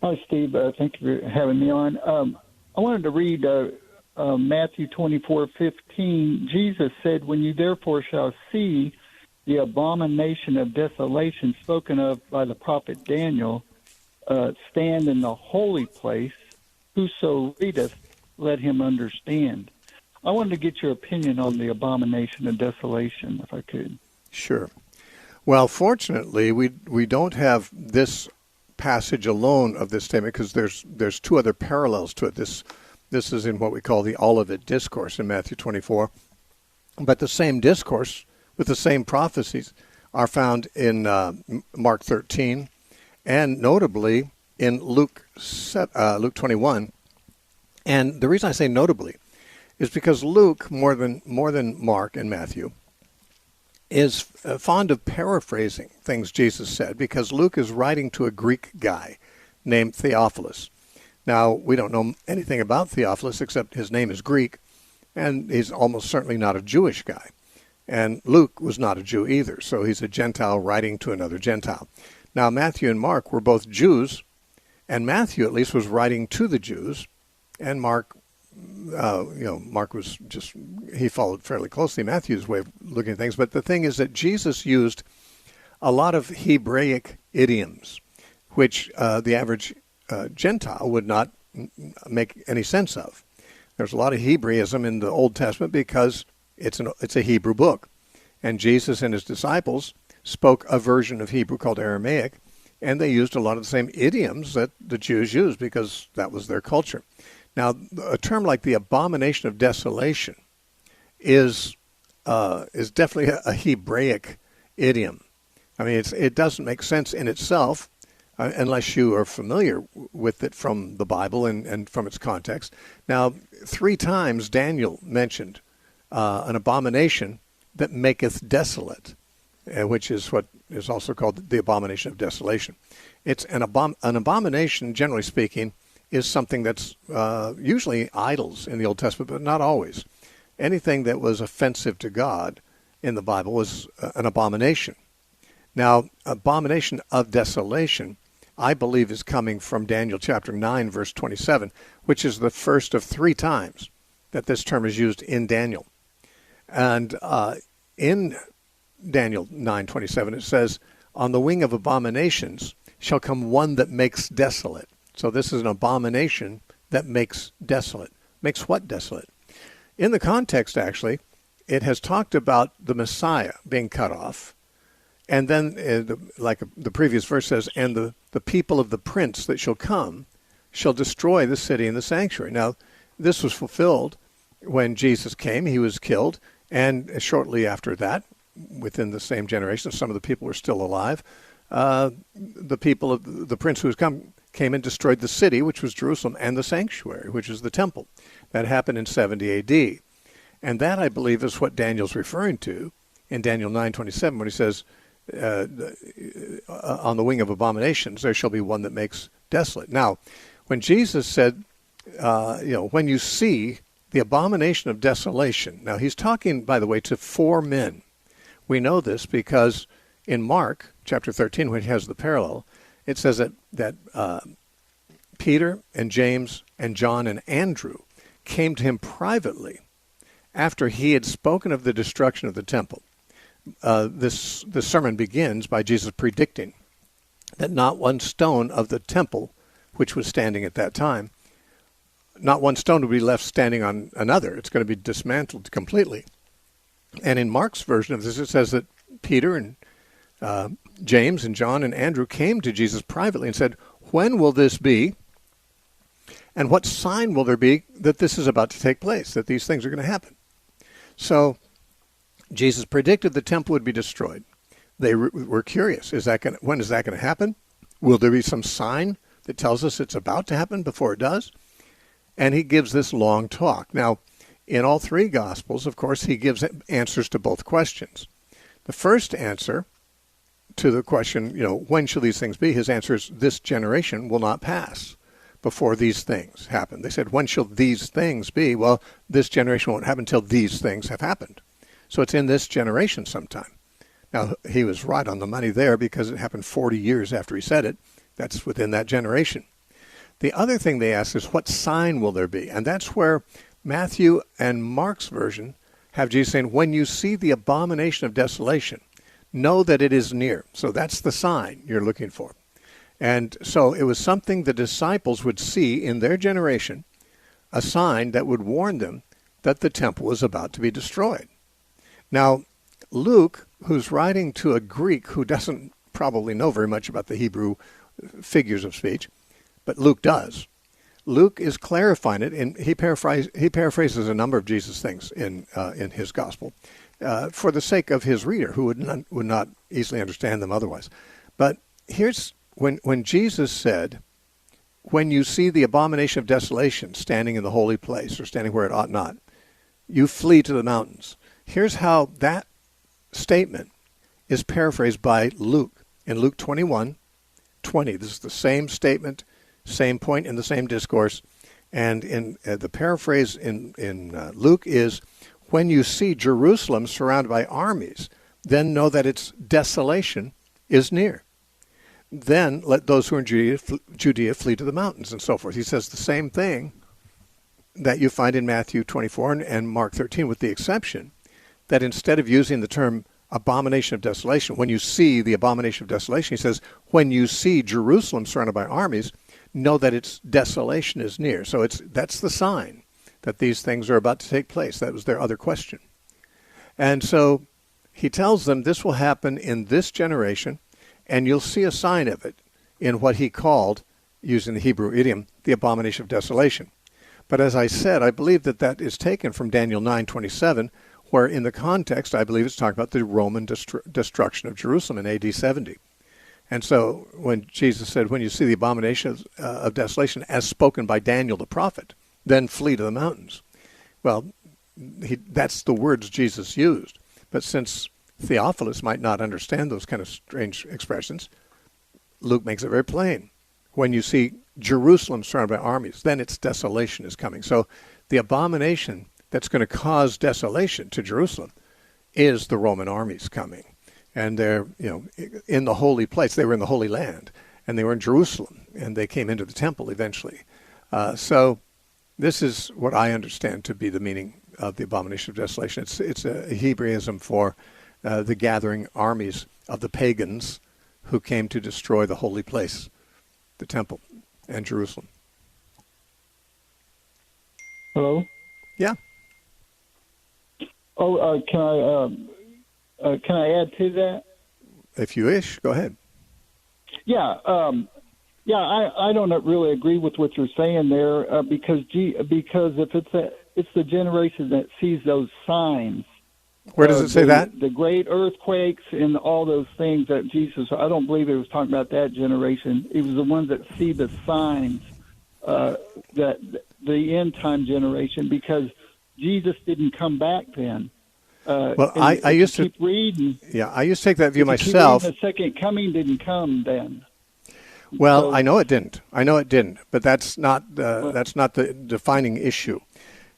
Hi, Steve. Thank you for having me on. I wanted to read Matthew 24:15. Jesus said, "When you therefore shall see the abomination of desolation spoken of by the prophet Daniel stand in the holy place, whoso readeth, let him understand." I wanted to get your opinion on the abomination of desolation, if I could. Sure. Well, fortunately, we don't have this passage alone of this statement, because there's two other parallels to it. This is in what we call the Olivet Discourse in Matthew 24. But the same discourse with the same prophecies are found in Mark 13, and notably in Luke 21. And the reason I say notably is because Luke, more than Mark and Matthew, is fond of paraphrasing things Jesus said, because Luke is writing to a Greek guy named Theophilus. Now, we don't know anything about Theophilus except his name is Greek, and he's almost certainly not a Jewish guy. And Luke was not a Jew either, so he's a Gentile writing to another Gentile. Now, Matthew and Mark were both Jews, and Matthew at least was writing to the Jews, and Mark, Mark was he followed fairly closely Matthew's way of looking at things. But the thing is that Jesus used a lot of Hebraic idioms, which the average Gentile would not make any sense of. There's a lot of Hebraism in the Old Testament because it's a Hebrew book. And Jesus and his disciples spoke a version of Hebrew called Aramaic, and they used a lot of the same idioms that the Jews used because that was their culture. Now, a term like the Abomination of Desolation is definitely a Hebraic idiom. I mean, it doesn't make sense in itself unless you are familiar with it from the Bible and from its context. Now, 3 times Daniel mentioned an abomination that maketh desolate, which is what is also called the Abomination of Desolation. It's an abomination, generally speaking, is something that's usually idols in the Old Testament, but not always. Anything that was offensive to God in the Bible was an abomination. Now, abomination of desolation, I believe, is coming from Daniel chapter 9, verse 27, which is the first of 3 times that this term is used in Daniel. And in Daniel 9:27, it says, "On the wing of abominations shall come one that makes desolate." So this is an abomination that makes desolate. Makes what desolate? In the context, actually, it has talked about the Messiah being cut off. And then, like the previous verse says, "And the people of the prince that shall come shall destroy the city and the sanctuary." Now, this was fulfilled when Jesus came. He was killed. And shortly after that, within the same generation, some of the people were still alive. The people of the prince who has come came and destroyed the city, which was Jerusalem, and the sanctuary, which is the temple. That happened in 70 A.D. And that, I believe, is what Daniel's referring to in Daniel 9:27, when he says, "On the wing of abominations, there shall be one that makes desolate." Now, when Jesus said, when you see the abomination of desolation, now he's talking, by the way, to 4 men. We know this because in Mark chapter 13, when he has the parallel, it says that Peter and James and John and Andrew came to him privately after he had spoken of the destruction of the temple. This sermon begins by Jesus predicting that not one stone of the temple, which was standing at that time, not one stone will be left standing on another. It's going to be dismantled completely. And in Mark's version of this, it says that Peter and James and John and Andrew came to Jesus privately and said, "When will this be? And what sign will there be that this is about to take place, that these things are going to happen?" So Jesus predicted the temple would be destroyed. They were curious. When is that going to happen? Will there be some sign that tells us it's about to happen before it does? And he gives this long talk. Now, in all 3 Gospels, of course, he gives answers to both questions. The first answer to the question, when shall these things be? His answer is, this generation will not pass before these things happen. They said, when shall these things be? Well, this generation won't happen until these things have happened. So it's in this generation sometime. Now, he was right on the money there because it happened 40 years after he said it. That's within that generation. The other thing they ask is, what sign will there be? And that's where Matthew and Mark's version have Jesus saying, when you see the abomination of desolation, know that it is near. So that's the sign you're looking for. And so it was something the disciples would see in their generation, a sign that would warn them that the temple was about to be destroyed. Now, Luke, who's writing to a Greek who doesn't probably know very much about the Hebrew figures of speech, but Luke does. Luke is clarifying it, and he paraphrases a number of Jesus' things in his gospel for the sake of his reader, who would not easily understand them otherwise. But here's when Jesus said, when you see the abomination of desolation standing in the holy place, or standing where it ought not, you flee to the mountains. Here's how that statement is paraphrased by Luke in Luke 21:20. This is the same statement, same point in the same discourse. And in the paraphrase in Luke is, when you see Jerusalem surrounded by armies, then know that its desolation is near. Then let those who are in Judea flee to the mountains, and so forth. He says the same thing that you find in Matthew 24 and Mark 13, with the exception that instead of using the term abomination of desolation, when you see the abomination of desolation, he says, when you see Jerusalem surrounded by armies, know that its desolation is near. So that's the sign that these things are about to take place. That was their other question. And so he tells them this will happen in this generation, and you'll see a sign of it in what he called, using the Hebrew idiom, the abomination of desolation. But as I said, I believe that is taken from Daniel 9:27, where in the context, I believe it's talking about the Roman destruction of Jerusalem in AD 70. And so when Jesus said, when you see the abomination of desolation as spoken by Daniel the prophet, then flee to the mountains. Well, that's the words Jesus used. But since Theophilus might not understand those kind of strange expressions, Luke makes it very plain. When you see Jerusalem surrounded by armies, then its desolation is coming. So the abomination that's going to cause desolation to Jerusalem is the Roman armies coming. And they're, in the holy place. They were in the Holy Land, and they were in Jerusalem, and they came into the temple eventually. So this is what I understand to be the meaning of the abomination of desolation. It's a Hebraism for the gathering armies of the pagans who came to destroy the holy place, the temple, and Jerusalem. Hello? Yeah. Oh, can I add to that? If you wish, go ahead. Yeah, I don't really agree with what you're saying there because if it's the generation that sees those signs. Where does it say that? The great earthquakes and all those things that Jesus, I don't believe it was talking about that generation. It was the ones that see the signs, that the end time generation, because Jesus didn't come back then. Well, I used to keep reading. Yeah, I used to take that view myself. The second coming didn't come then. Well, I know it didn't. But that's not the defining issue.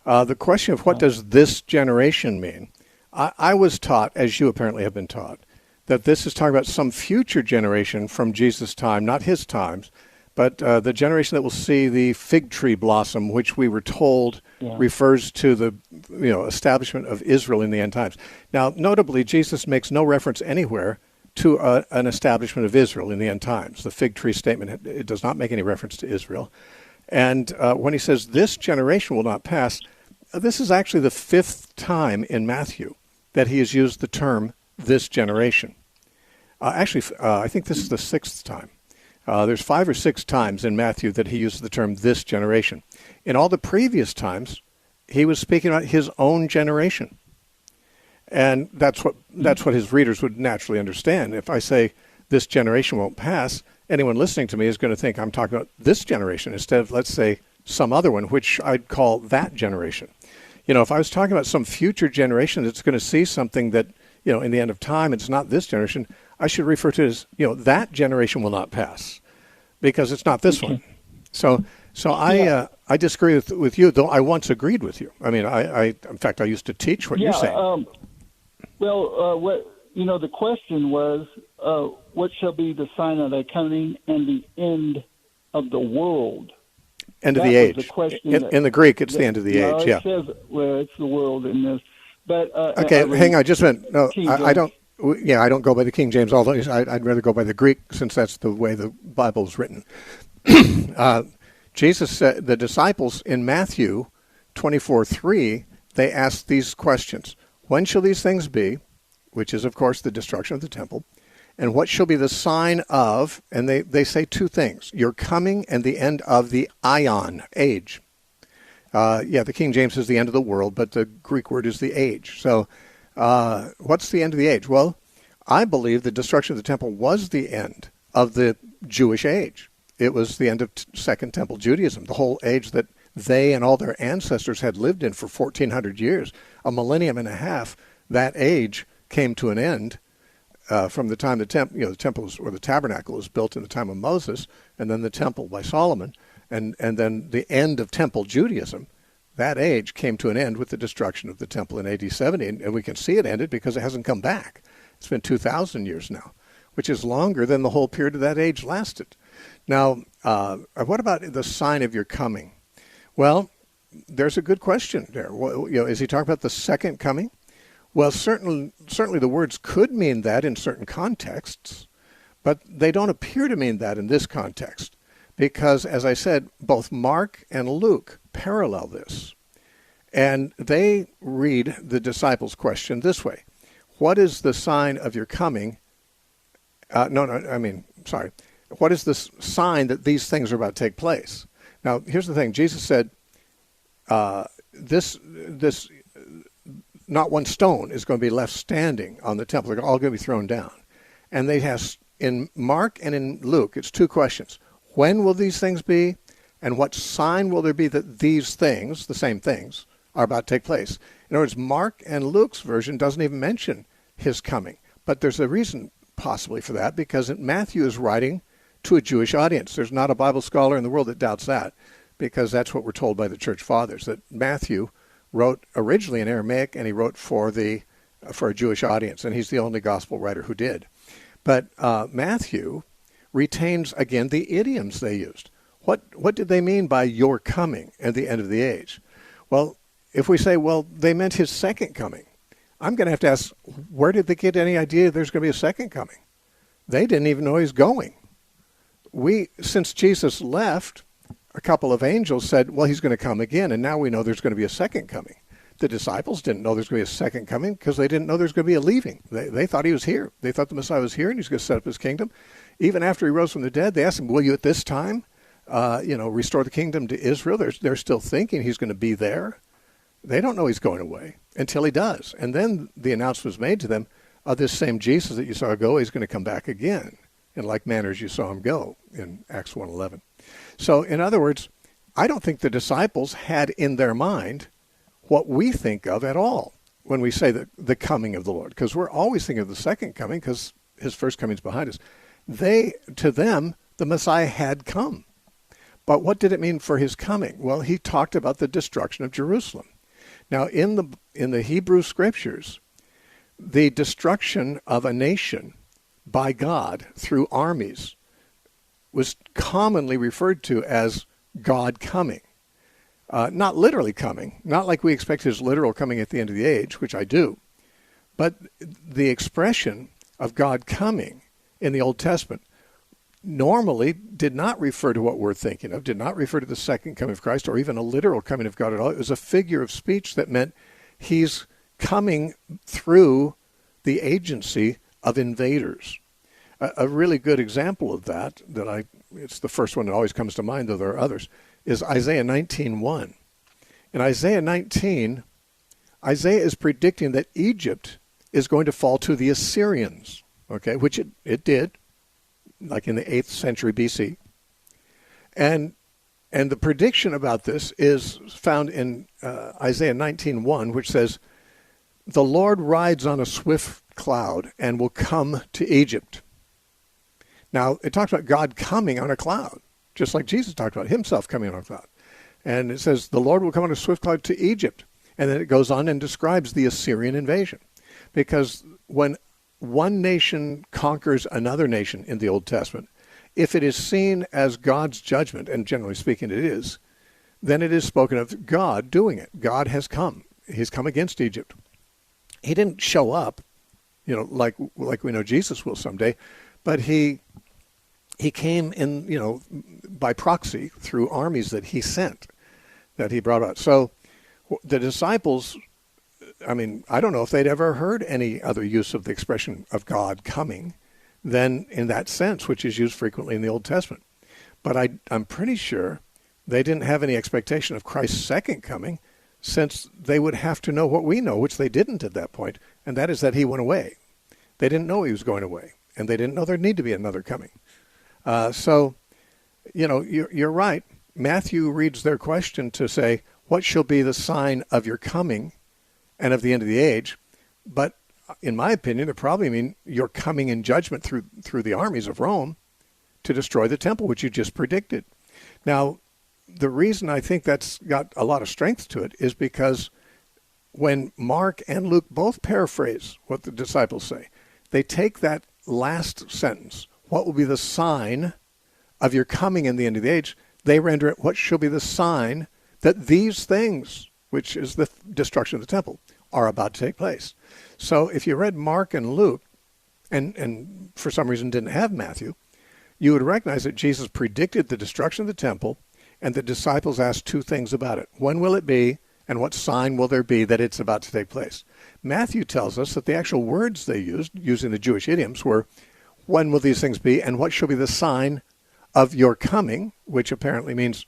The question of what does this generation mean? I was taught, as you apparently have been taught, that this is talking about some future generation from Jesus' time, not his times, but the generation that will see the fig tree blossom, which we were told refers to the establishment of Israel in the end times. Now, notably, Jesus makes no reference anywhere to an establishment of Israel in the end times. The fig tree statement, it does not make any reference to Israel. And when he says this generation will not pass, this is actually the fifth time in Matthew that he has used the term this generation. I think this is the sixth time. There's 5 or 6 times in Matthew that he uses the term this generation. In all the previous times, he was speaking about his own generation. And that's what his readers would naturally understand. If I say this generation won't pass, anyone listening to me is going to think I'm talking about this generation instead of, let's say, some other one, which I'd call that generation. If I was talking about some future generation that's going to see something that, in the end of time, it's not this generation, I should refer to it as, that generation will not pass, because it's not this one. So I disagree with you, though I once agreed with you. I mean, in fact, I used to teach what you're saying. The question was, what shall be the sign of the coming and the end of the world? End of That the was the age. question. In the Greek, it's the end of the age. It Yeah. says, well, it's the world in this. But Okay, hang on just a minute. No, King I James. don't. Yeah, I don't go by the King James. Although I'd rather go by the Greek, since that's the way the Bible is written. Jesus said, the disciples in Matthew 24:3, they asked these questions: when shall these things be? Which is, of course, the destruction of the temple. And what shall be the sign of? And they say two things: your coming and the end of the aion, age. The King James is the end of the world, but the Greek word is the age. So what's the end of the age? Well, I believe the destruction of the temple was the end of the Jewish age. It was the end of Second Temple Judaism, the whole age that they and all their ancestors had lived in for 1,400 years, a millennium and a half. That age came to an end from the time the temple or the tabernacle was built in the time of Moses, and then the temple by Solomon, and then the end of Temple Judaism. That age came to an end with the destruction of the temple in AD 70, and we can see it ended because it hasn't come back. It's been 2,000 years now, which is longer than the whole period of that age lasted. Now, what about the sign of your coming? Well, there's a good question there. Is he talking about the second coming? Well, certainly the words could mean that in certain contexts, but they don't appear to mean that in this context, because, as I said, both Mark and Luke parallel this, and they read the disciples' question this way: what is the sign of your coming? What is the sign that these things are about to take place? Now, here's the thing. Jesus said, this not one stone is going to be left standing on the temple. They're all going to be thrown down. And they have, in Mark and in Luke, it's two questions. When will these things be? And what sign will there be that these things, the same things, are about to take place? In other words, Mark and Luke's version doesn't even mention his coming. But there's a reason possibly for that, because Matthew is writing to a Jewish audience. There's not a Bible scholar in the world that doubts that, because that's what we're told by the church fathers, that Matthew wrote originally in Aramaic, and he wrote for a Jewish audience, and he's the only gospel writer who did. But Matthew retains, again, the idioms they used. What did they mean by your coming and the end of the age? Well, if we say, well, they meant his second coming, I'm going to have to ask, where did they get any idea there's going to be a second coming? They didn't even know he's going. Since Jesus left, a couple of angels said, well, he's going to come again, and now we know there's going to be a second coming. The disciples didn't know there's going to be a second coming because they didn't know there's going to be a leaving. They thought he was here. They thought the Messiah was here and he's going to set up his kingdom. Even after he rose from the dead, they asked him, will you at this time, restore the kingdom to Israel? They're still thinking he's going to be there. They don't know he's going away until he does. And then the announcement was made to them, this same Jesus that you saw go, he's going to come back again in like manner as you saw him go in Acts 1:11. So in other words, I don't think the disciples had in their mind what we think of at all when we say the coming of the Lord, because we're always thinking of the second coming because his first coming is behind us. To them, the Messiah had come. But what did it mean for his coming? Well, he talked about the destruction of Jerusalem. Now, in the Hebrew scriptures, the destruction of a nation by God through armies was commonly referred to as God coming. Not literally coming, not like we expect his literal coming at the end of the age, which I do, but the expression of God coming in the Old Testament normally did not refer to what we're thinking of, did not refer to the second coming of Christ or even a literal coming of God at all. It was a figure of speech that meant he's coming through the agency of invaders. A really good example of that it's the first one that always comes to mind, though there are others, is Isaiah 19:1. In Isaiah 19, Isaiah is predicting that Egypt is going to fall to the Assyrians, okay, which it did, like in the 8th century BC. And the prediction about this is found in Isaiah 19:1, which says, the Lord rides on a swift cloud and will come to Egypt. Now, it talks about God coming on a cloud, just like Jesus talked about himself coming on a cloud. And it says, the Lord will come on a swift cloud to Egypt. And then it goes on and describes the Assyrian invasion. Because when one nation conquers another nation in the Old Testament, if it is seen as God's judgment, and generally speaking it is, then it is spoken of God doing it. God has come. He's come against Egypt. He didn't show up, like we know Jesus will someday, but he came in, by proxy through armies that he sent, that he brought out. So the disciples, I don't know if they'd ever heard any other use of the expression of God coming than in that sense, which is used frequently in the Old Testament. But I'm pretty sure they didn't have any expectation of Christ's second coming, since they would have to know what we know, which they didn't at that point, and that is that he went away. They didn't know he was going away, and they didn't know there'd need to be another coming. So, you're right. Matthew reads their question to say, what shall be the sign of your coming and of the end of the age? But in my opinion, they probably mean your coming in judgment through the armies of Rome to destroy the temple, which you just predicted. Now, the reason I think that's got a lot of strength to it is because when Mark and Luke both paraphrase what the disciples say, they take that last sentence, what will be the sign of your coming in the end of the age, they render it, what shall be the sign that these things, which is the destruction of the temple, are about to take place. So if you read Mark and Luke, and for some reason didn't have Matthew, you would recognize that Jesus predicted the destruction of the temple, and the disciples asked two things about it. When will it be, and what sign will there be that it's about to take place? Matthew tells us that the actual words they used, using the Jewish idioms, were, when will these things be, and what shall be the sign of your coming, which apparently means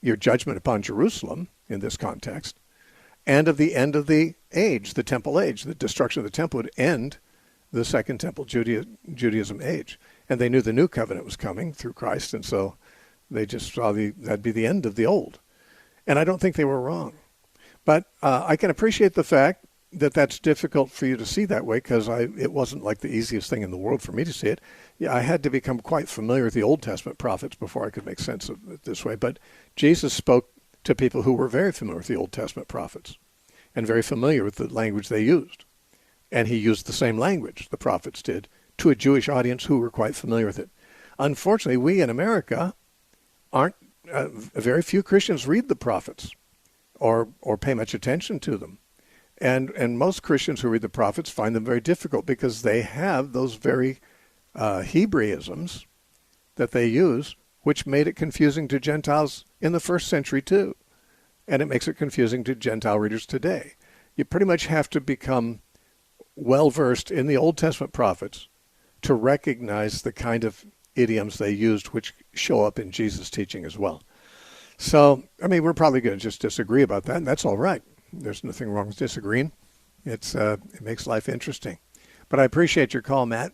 your judgment upon Jerusalem in this context, and of the end of the age, the temple age. The destruction of the temple would end the Second Temple Judaism age. And they knew the new covenant was coming through Christ, and so they just saw that'd be the end of the old. And I don't think they were wrong. But I can appreciate the fact that that's difficult for you to see that way, because it wasn't like the easiest thing in the world for me to see it. Yeah, I had to become quite familiar with the Old Testament prophets before I could make sense of it this way. But Jesus spoke to people who were very familiar with the Old Testament prophets and very familiar with the language they used. And he used the same language the prophets did to a Jewish audience who were quite familiar with it. Unfortunately, we in America aren't, very few Christians read the prophets or pay much attention to them. And most Christians who read the prophets find them very difficult because they have those very Hebraisms that they use, which made it confusing to Gentiles in the first century too. And it makes it confusing to Gentile readers today. You pretty much have to become well-versed in the Old Testament prophets to recognize the kind of idioms they used, which show up in Jesus' teaching as well. So, we're probably going to just disagree about that, and that's all right. There's nothing wrong with disagreeing. It makes life interesting. But I appreciate your call, Matt.